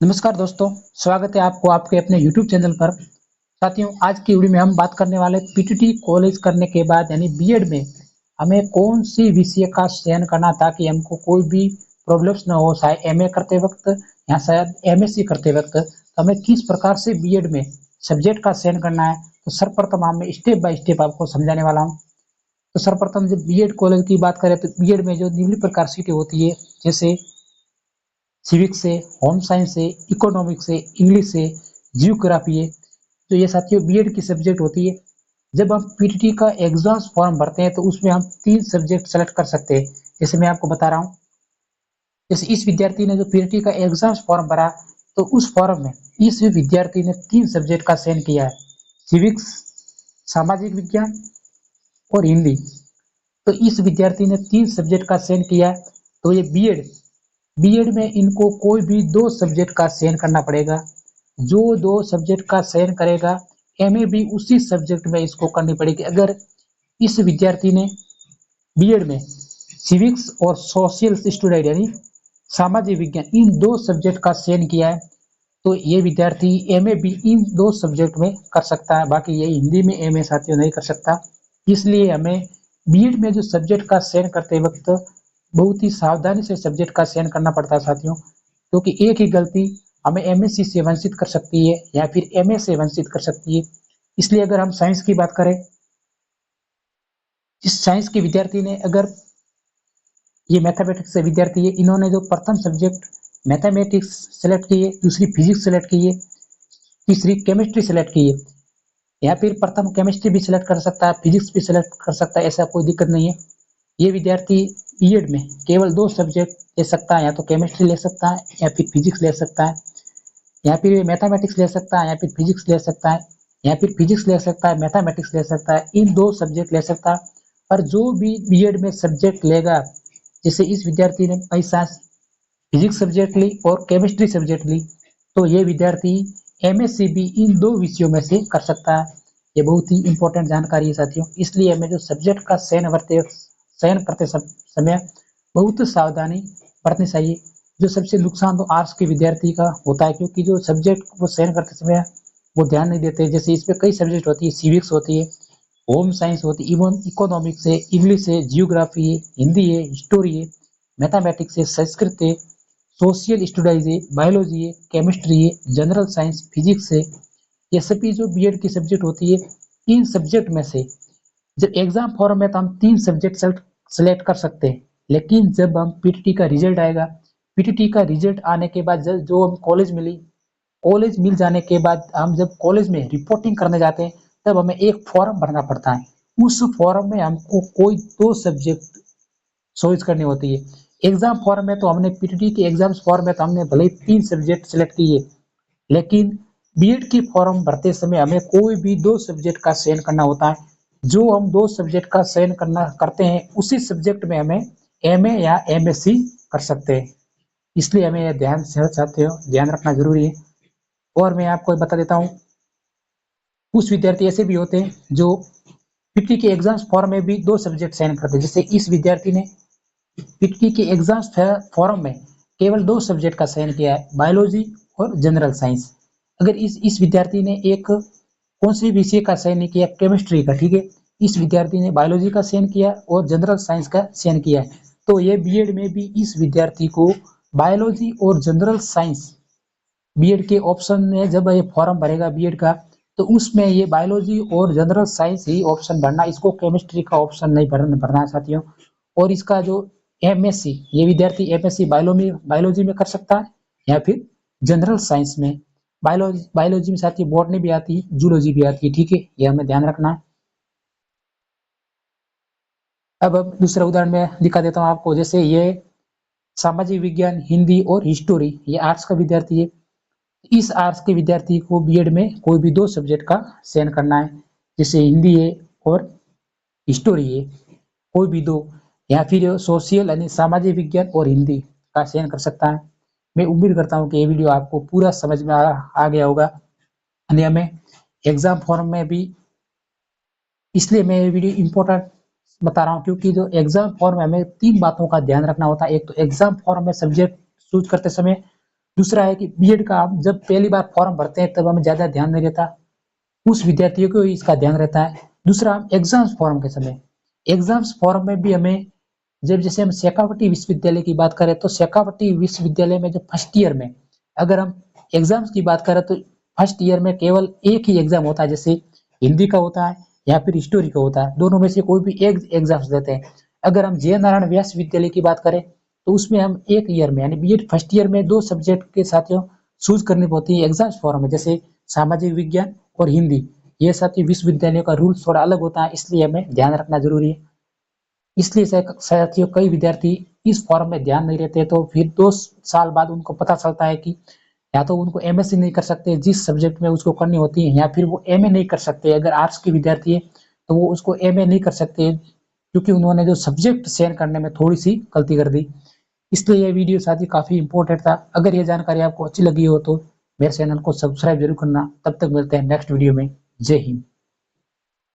नमस्कार दोस्तों, स्वागत है आपको आपके अपने यूट्यूब चैनल पर। साथियों, आज की वीडियो में हम बात करने वाले पीटीटी कॉलेज करने के बाद यानी बीएड में हमें कौन-सी विषय का चयन करना ताकि हमको कोई भी प्रॉब्लम्स ना हो, चाहे एमए करते वक़्त या शायद एमएससी करते वक़्त, हमें किस प्रकार से बीएड में सब्जेक्ट का चयन करना है। तो सर्वप्रथम मैं स्टेप बाय स्टेप आपको समझाने वाला हूँ। तो सर्वप्रथम जब बीएड कॉलेज की बात करें तो बीएड में जो निम्न प्रकार सीटें होती है, जैसे सिविक्स से, होम साइंस से, इकोनॉमिक्स से, इंग्लिश से, जियोग्राफी है। तो ये साथियों बीएड की सब्जेक्ट होती है। जब हम पीटीटी का एग्जाम्स फॉर्म भरते हैं तो उसमें हम 3 सब्जेक्ट सेलेक्ट कर सकते हैं। जैसे मैं आपको बता रहा हूँ, जैसे इस विद्यार्थी ने जो पीटीटी का एग्जाम्स फॉर्म भरा, तो उस फॉर्म में इस विद्यार्थी ने 3 सब्जेक्ट का चयन किया है, सिविक्स, सामाजिक विज्ञान और हिंदी। तो इस विद्यार्थी ने 3 सब्जेक्ट का चयन किया है, तो ये बीएड बीएड में इनको कोई भी 2 सब्जेक्ट का चयन करना पड़ेगा। जो 2 सब्जेक्ट का चयन करेगा, एमए भी उसी सब्जेक्ट में इसको करनी पड़ेगी। अगर इस विद्यार्थी ने बीएड में सिविक्स और सोशल स्टडीज यानी सामाजिक विज्ञान इन 2 सब्जेक्ट का चयन किया है, तो ये विद्यार्थी एमए भी इन 2 सब्जेक्ट में कर सकता है। बाकी ये हिंदी में एमए साथियों नहीं कर सकता। इसलिए हमें बीएड में जो सब्जेक्ट का चयन करते वक्त बहुत ही सावधानी से सब्जेक्ट का चयन करना पड़ता है साथियों, क्योंकि एक ही गलती हमें एमएससी से वंचित कर सकती है या फिर एमए से वंचित कर सकती है। इसलिए अगर हम साइंस की बात करें, इस साइंस के विद्यार्थी ने अगर ये मैथमेटिक्स से विद्यार्थी है, इन्होंने जो प्रथम सब्जेक्ट मैथमेटिक्स सेलेक्ट की है, दूसरी फिजिक्स सेलेक्ट की है, तीसरी केमिस्ट्री सेलेक्ट की है, या फिर प्रथम केमिस्ट्री भी सिलेक्ट कर सकता है, फिजिक्स भी सिलेक्ट कर सकता है, ऐसा कोई दिक्कत नहीं है। ये विद्यार्थी बीएड में केवल 2 सब्जेक्ट ले सकता है, या तो केमिस्ट्री ले सकता है या फिर फिजिक्स ले सकता है, या फिर मैथमेटिक्स ले सकता है या फिर फिजिक्स ले सकता है, या फिर फिजिक्स ले सकता है, मैथमेटिक्स ले सकता है, इन 2 सब्जेक्ट ले सकता है। और जो भी बीएड में सब्जेक्ट लेगा, जैसे इस विद्यार्थी ने ऐसा फिजिक्स सब्जेक्ट ली और केमिस्ट्री सब्जेक्ट ली, तो ये विद्यार्थी एमएससी भी इन 2 विषयों में से कर सकता है। ये बहुत ही इंपॉर्टेंट जानकारी है साथियों। इसलिए हमें जो सब्जेक्ट का चयन करते समय बहुत सावधानी बरतनी चाहिए। जो सबसे नुकसान तो आर्ट्स के विद्यार्थी का होता है, क्योंकि जो सब्जेक्ट वो चयन करते समय वो ध्यान नहीं देते। जैसे इसमें कई सब्जेक्ट होती है, सिविक्स होती है, होम साइंस होती है, इवन इकोनॉमिक्स है, इंग्लिश है, जियोग्राफी है, हिंदी है, हिस्टोरी है, मैथमेटिक्स है, संस्कृत है, सोशल स्टडीज है, बायोलॉजी है, केमिस्ट्री है, जनरल साइंस, फिजिक्स है। ये सभी जो बीएड की सब्जेक्ट होती है, इन सब्जेक्ट में से जब एग्जाम फॉर्म में तो हम 3 सब्जेक्ट सेलेक्ट कर सकते हैं, लेकिन जब हम पीटीटी का रिजल्ट आएगा, पीटीटी का रिजल्ट आने के बाद जो हम कॉलेज मिल जाने के बाद हम जब कॉलेज में रिपोर्टिंग करने जाते हैं, तब हमें एक फॉर्म भरना पड़ता है। उस फॉर्म में हमको कोई 2 सब्जेक्ट चॉइस करनी होती है। एग्जाम फॉर्म में तो हमने पीटीटी के एग्जाम्स फॉर्म में तो हमने भले ही 3 सब्जेक्ट सेलेक्ट किए, लेकिन बीएड की फॉर्म भरते समय हमें कोई भी 2 सब्जेक्ट का चयन करना होता है। जो हम 2 सब्जेक्ट का चयन करना करते हैं, उसी सब्जेक्ट में हमें एमए या एमएससी कर सकते हैं। इसलिए हमें यह ध्यान रखना जरूरी है। और मैं आपको बता देता हूँ, कुछ विद्यार्थी ऐसे भी होते हैं जो पीटी के एग्जाम्स फॉर्म में भी 2 सब्जेक्ट चयन करते हैं। जैसे इस विद्यार्थी ने पीटी के एग्जाम्स फॉर्म में केवल 2 सब्जेक्ट का चयन किया है, बायोलॉजी और जनरल साइंस। अगर इस विद्यार्थी ने एक कौन सी विषय का चयन नहीं किया, केमिस्ट्री का, ठीक है, इस विद्यार्थी ने बायोलॉजी का चयन किया और जनरल साइंस का चयन किया है, तो ये बीएड में भी इस विद्यार्थी को बायोलॉजी और जनरल साइंस बीएड के ऑप्शन में जब ये फॉर्म भरेगा बीएड का, तो उसमें ये बायोलॉजी और जनरल साइंस ही ऑप्शन भरना, इसको केमिस्ट्री का ऑप्शन नहीं भरना है साथियों। और इसका जो एमएससी, ये विद्यार्थी एमएससी बायोलॉजी में कर सकता है या फिर जनरल साइंस में। बायोलॉजी में साथियों बॉटनी भी आती है, जूलॉजी भी आती है, ठीक है, ये हमें ध्यान रखना है। अब दूसरा उदाहरण मैं दिखा देता हूँ आपको। जैसे ये सामाजिक विज्ञान, हिंदी और हिस्टोरी, ये आर्ट्स का विद्यार्थी है। इस आर्ट्स के विद्यार्थी को बीएड में कोई भी 2 सब्जेक्ट का चयन करना है, जैसे हिंदी है और हिस्टोरी है, कोई भी 2, या फिर सोशल यानी सामाजिक विज्ञान और हिंदी का चयन कर सकता है। मैं उम्मीद करता हूँ कि ये वीडियो आपको पूरा समझ में आ गया होगा। यानी हमें एग्जाम फॉर्म में भी, इसलिए मैं ये वीडियो इम्पोर्टेंट बता रहा हूँ, क्योंकि जो एग्जाम फॉर्म में हमें 3 बातों का ध्यान रखना होता है। एक तो एग्जाम फॉर्म में सब्जेक्ट चूज करते समय, दूसरा है कि बीएड का हम जब पहली बार फॉर्म भरते हैं तब हमें ज़्यादा ध्यान नहीं रहता, उस विद्यार्थियों को इसका ध्यान रहता है। दूसरा, एग्जाम्स फॉर्म के समय, एग्जाम्स फॉर्म में भी हमें जब जैसे हम शेखावटी विश्वविद्यालय की बात करें तो शेखावटी विश्वविद्यालय में जो फर्स्ट ईयर में अगर हम एग्जाम्स की बात करें तो फर्स्ट ईयर में केवल एक ही एग्जाम होता है, जैसे हिंदी का होता है या फिर हिस्टोरी का होता है, दोनों में से कोई भी एक एग्जाम्स देते हैं। अगर हम जय नारायण व्यास विद्यालय की बात करें तो उसमें हम एक ईयर में यानी बीएड फर्स्ट ईयर में 2 सब्जेक्ट के साथियों चूज करनी होती है एग्जाम्स फॉर्म में, जैसे सामाजिक विज्ञान और हिंदी। ये साथी विश्वविद्यालयों का रूल थोड़ा अलग होता है, इसलिए हमें ध्यान रखना जरूरी है। इसलिए साथियों कई विद्यार्थी इस फॉर्म में ध्यान नहीं रहते, तो फिर 2 साल बाद उनको पता चलता है कि या तो उनको एमएससी नहीं कर सकते जिस सब्जेक्ट में उसको करनी होती है, या फिर वो एमए नहीं कर सकते। अगर आर्ट्स के विद्यार्थी है तो वो उसको एमए नहीं कर सकते क्योंकि उन्होंने जो सब्जेक्ट चयन करने में थोड़ी सी गलती कर दी। इसलिए यह वीडियो साथी काफी इंपॉर्टेंट था। अगर ये जानकारी आपको अच्छी लगी हो तो मेरे चैनल को सब्सक्राइब जरूर करना। तब तक मिलते हैं नेक्स्ट वीडियो में। जय हिंद।